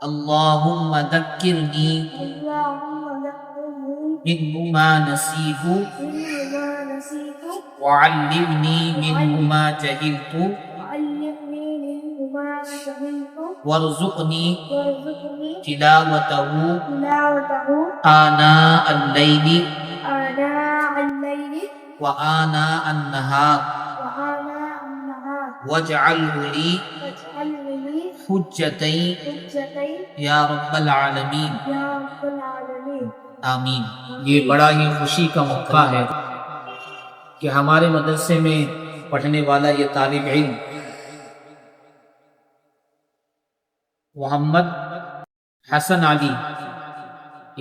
اللهم ذكرني منه ما نسيت وعلمني منه ما جهلت وارزقني تلاوته آناء الليل وآناء النهار واجعله لي حجتين یا رب العالمین آمین۔ یہ بڑا ہی خوشی کا موقع ہے کہ ہمارے مدرسے میں پڑھنے والا یہ طالب علم محمد حسن علی،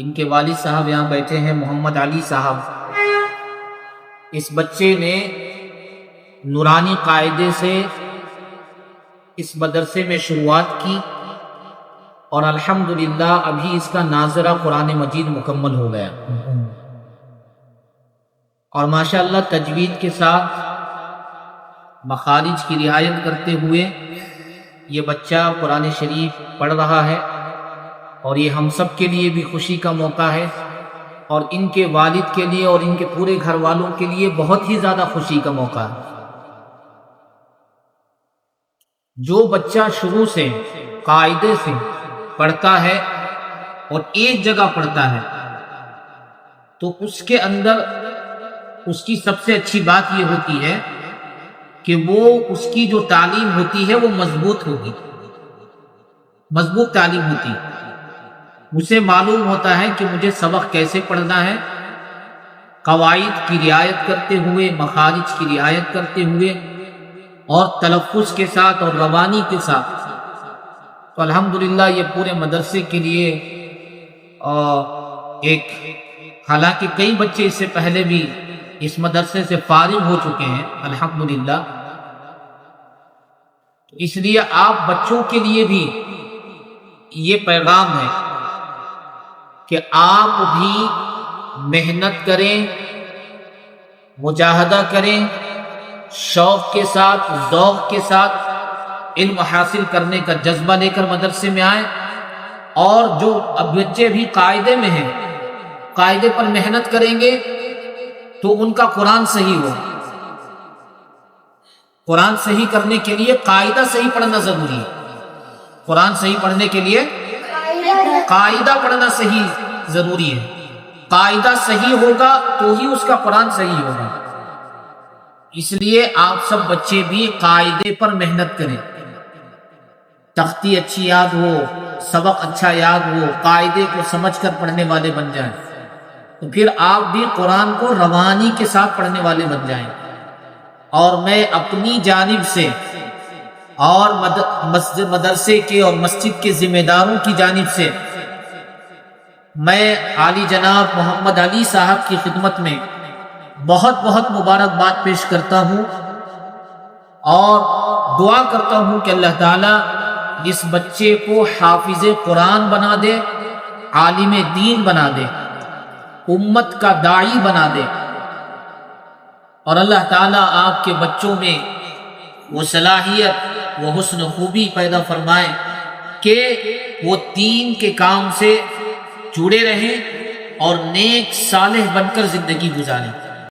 ان کے والد صاحب یہاں بیٹھے ہیں محمد علی صاحب، اس بچے نے نورانی قاعدے سے اس مدرسے میں شروعات کی اور الحمدللہ ابھی اس کا ناظرہ قرآن مجید مکمل ہو گیا، اور ماشاءاللہ تجوید کے ساتھ مخارج کی رعایت کرتے ہوئے یہ بچہ قرآن شریف پڑھ رہا ہے، اور یہ ہم سب کے لیے بھی خوشی کا موقع ہے، اور ان کے والد کے لیے اور ان کے پورے گھر والوں کے لیے بہت ہی زیادہ خوشی کا موقع ہے۔ جو بچہ شروع سے قاعدے سے پڑھتا ہے اور ایک جگہ پڑھتا ہے تو اس کے اندر اس کی سب سے اچھی بات یہ ہوتی ہے کہ وہ اس کی جو تعلیم ہوتی ہے وہ مضبوط ہوگی، مضبوط تعلیم ہوتی ہے، اسے معلوم ہوتا ہے کہ مجھے سبق کیسے پڑھنا ہے، قواعد کی رعایت کرتے ہوئے، مخارج کی رعایت کرتے ہوئے، اور تلفظ کے ساتھ اور روانی کے ساتھ۔ تو الحمدللہ یہ پورے مدرسے کے لیے ایک، حالانکہ کئی بچے اس سے پہلے بھی اس مدرسے سے فارغ ہو چکے ہیں الحمدللہ، اس لیے آپ بچوں کے لیے بھی یہ پیغام ہے کہ آپ بھی محنت کریں، مجاہدہ کریں، شوق کے ساتھ، ذوق کے ساتھ علم حاصل کرنے کا جذبہ لے کر مدرسے میں آئیں، اور جو اب بچے بھی قاعدے میں ہیں، قاعدے پر محنت کریں گے تو ان کا قرآن صحیح ہو۔ قرآن صحیح کرنے کے لیے قاعدہ صحیح پڑھنا ضروری ہے، قرآن صحیح پڑھنے کے لیے قاعدہ پڑھنا صحیح ضروری ہے، قاعدہ صحیح ہوگا تو ہی اس کا قرآن صحیح ہوگا۔ اس لیے آپ سب بچے بھی قاعدے پر محنت کریں، تختی اچھی یاد ہو، سبق اچھا یاد ہو، قاعدے کو سمجھ کر پڑھنے والے بن جائیں، تو پھر آپ بھی قرآن کو روانی کے ساتھ پڑھنے والے بن جائیں۔ اور میں اپنی جانب سے اور مدرسے کے اور مسجد کے ذمہ داروں کی جانب سے میں عالی جناب محمد علی صاحب کی خدمت میں بہت بہت مبارکباد پیش کرتا ہوں، اور دعا کرتا ہوں کہ اللہ تعالیٰ اس بچے کو حافظ قرآن بنا دے، عالم دین بنا دے، امت کا داعی بنا دے، اور اللہ تعالیٰ آپ کے بچوں میں وہ صلاحیت، وہ حسن خوبی پیدا فرمائے کہ وہ دین کے کام سے جڑے رہیں اور نیک صالح بن کر زندگی گزاریں۔